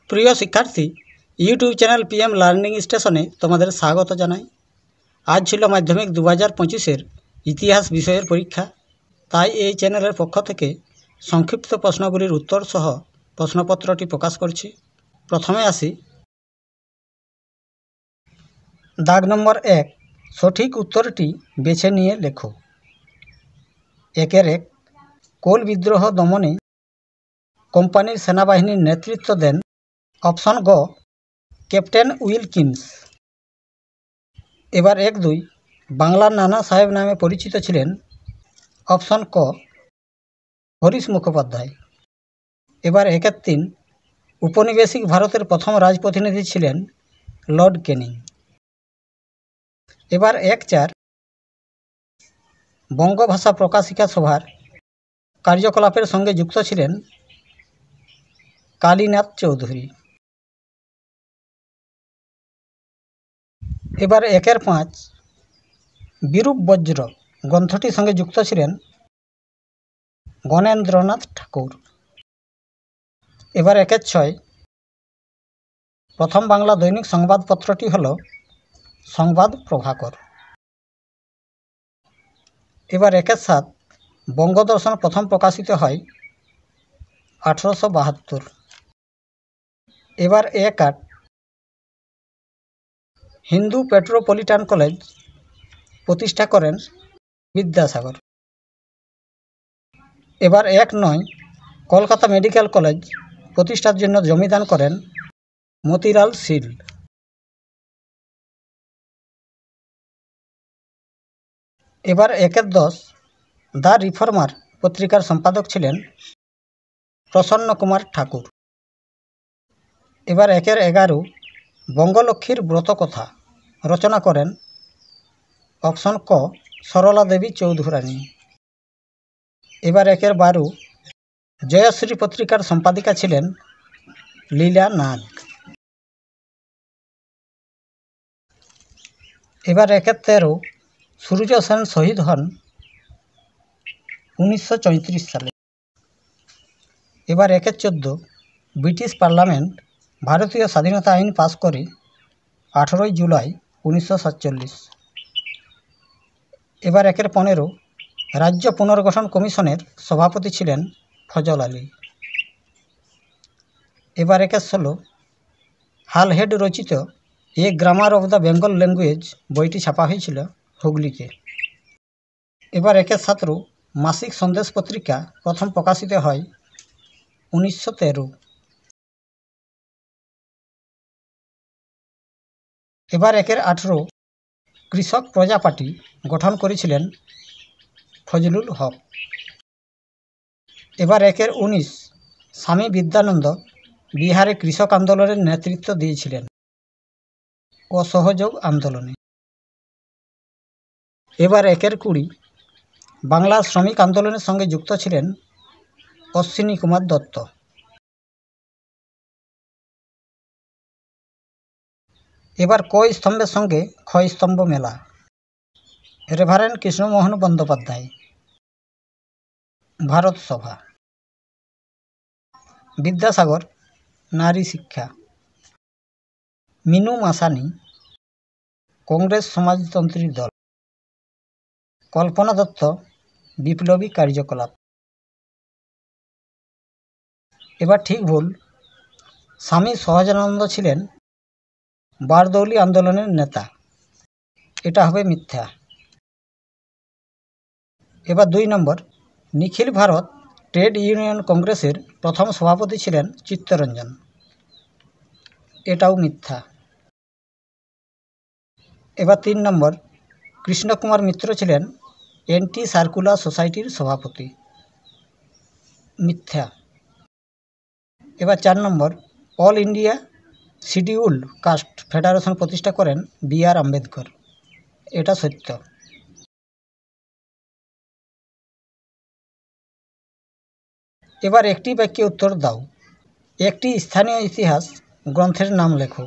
প্রিয় শিক্ষার্থী, YouTube channel PM learning স্টেশনে তোমাদের স্বাগত জানাই। আজ ছিল মাধ্যমিক 2025-এর ইতিহাস বিষয়ের পরীক্ষা। তাই এই চ্যানেলের পক্ষ থেকে সংক্ষিপ্ত প্রশ্নগুলির উত্তর সহ প্রশ্নপত্রটি প্রকাশ করছি। প্রথমে আসি। দাগ নম্বর 1, সঠিক উত্তরটি বেছে নিয়ে লেখো। 1 কোল বিদ্রোহ দমনে কোম্পানির সেনাবাহিনীর নেতৃত্ব দেন? অপশন গ, ক্যাপ্টেন উইলকিন্স। এবার 1-2, বাংলার নানা সাহেব নামে পরিচিত ছিলেন? অপশন ক, হরিশ মুখোপাধ্যায়। এবার 1-3, উপনিবেশিক ভারতের প্রথম রাজপ্রতিনিধি ছিলেন? লর্ড ক্যানিং। এবার 1-4, বঙ্গভাষা প্রকাশিকা সভার কার্যকলাপের সঙ্গে যুক্ত ছিলেন? কালীনাথ চৌধুরী। এবার 1-5, বিরূপ বজ্র গ্রন্থটির সঙ্গে যুক্ত ছিলেন? গণেন্দ্রনাথ ঠাকুর। এবার 1-6, প্রথম বাংলা দৈনিক সংবাদপত্রটি হল সংবাদ প্রভাকর। এবার 1-7, বঙ্গদর্শন প্রথম প্রকাশিত হয় 1872। এবার 1-8, হিন্দু মেট্রোপলিটন কলেজ প্রতিষ্ঠা করেন বিদ্যাসাগর। এবার 1-9, কলকাতা মেডিকেল কলেজ প্রতিষ্ঠার জন্য জমিদান করেন মতিলাল শীল। এবার 1-10, দ্য রিফর্মার পত্রিকার সম্পাদক ছিলেন প্রসন্ন কুমার ঠাকুর। এবার 1-11, বঙ্গলক্ষ্মীর ব্রতকথা রচনা করেন? অপশন ক, সরলা দেবী চৌধুরানী। এবার 1-12, জয়শ্রী পত্রিকার সম্পাদিকা ছিলেন লীলা নাগ। এবার 1-13, সূর্য সেন শহীদ হন 1934 সালে। এবার 1-14, ব্রিটিশ পার্লামেন্ট ভারতীয় স্বাধীনতা আইন পাস করে 18 জুলাই 1947। এবার 1-15, রাজ্য পুনর্গঠন কমিশনের সভাপতি ছিলেন ফজল আলী। এবার 1-16, হালহেড রচিত A grammar of the Bengal language বইটি ছাপা হয়েছিল হুগলিতে। এবার 1-17, মাসিক সন্দেশ পত্রিকা প্রথম প্রকাশিত হয় 1913। এবার 1-18, কৃষক প্রজা পার্টি গঠন করেছিলেন ফজলুল হক। এবার 1-19, স্বামী বিদ্যানন্দ বিহারে কৃষক আন্দোলনের নেতৃত্ব দিয়েছিলেন অসহযোগ আন্দোলনে। এবার 1-20, বাংলার শ্রমিক আন্দোলনের সঙ্গে যুক্ত ছিলেন অশ্বিনী কুমার দত্ত। এবার ক স্তম্ভের সঙ্গে খ স্তম্ভ মেলা? রেভারেন্ড কৃষ্ণমোহন বন্দ্যোপাধ্যায়। ভারত সভা। বিদ্যাসাগর, নারী শিক্ষা। মিনু মাসানি, কংগ্রেস সমাজতন্ত্রী দল। কল্পনা দত্ত, বিপ্লবী কার্যকলাপ। এবার ঠিক ভুল। স্বামী সহজানন্দ ছিলেন বারদৌলি আন্দোলনের নেতা। এটা হবে মিথ্যা। এবার 2 নম্বর, নিখিল ভারত ট্রেড ইউনিয়ন কংগ্রেসের প্রথম সভাপতি ছিলেন চিত্তরঞ্জন। এটাও মিথ্যা। এবার 3 নম্বর, কৃষ্ণকুমার মিত্র ছিলেন অ্যান্টি সার্কুলার সোসাইটির সভাপতি। মিথ্যা। এবার 4 নম্বর, All India Scheduled Caste Federation প্রতিষ্ঠা করেন বি.আর. আম্বেদকর। এটা সত্য। এবার একটি বাক্যে উত্তর দাও। একটি স্থানীয় ইতিহাস গ্রন্থের নাম লেখো।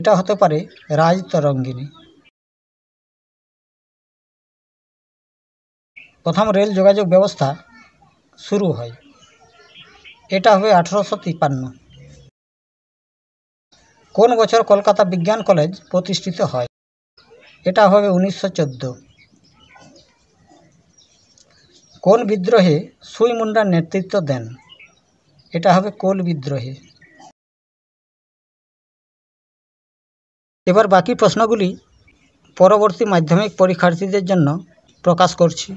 এটা হতে পারে রাজতরঙ্গিনী। প্রথম রেল যোগাযোগ ব্যবস্থা শুরু হয়। এটা হবে 1853। কোন বছর কলকাতা বিজ্ঞান কলেজ প্রতিষ্ঠিত হয়? এটা হবে 1914। কোন বিদ্রোহে সুই মুন্ডা নেতৃত্ব দেন? এটা হবে কোল বিদ্রোহে। এবার বাকি প্রশ্নগুলি পরবর্তী মাধ্যমিক পরীক্ষার্থীদের জন্য প্রকাশ করছি।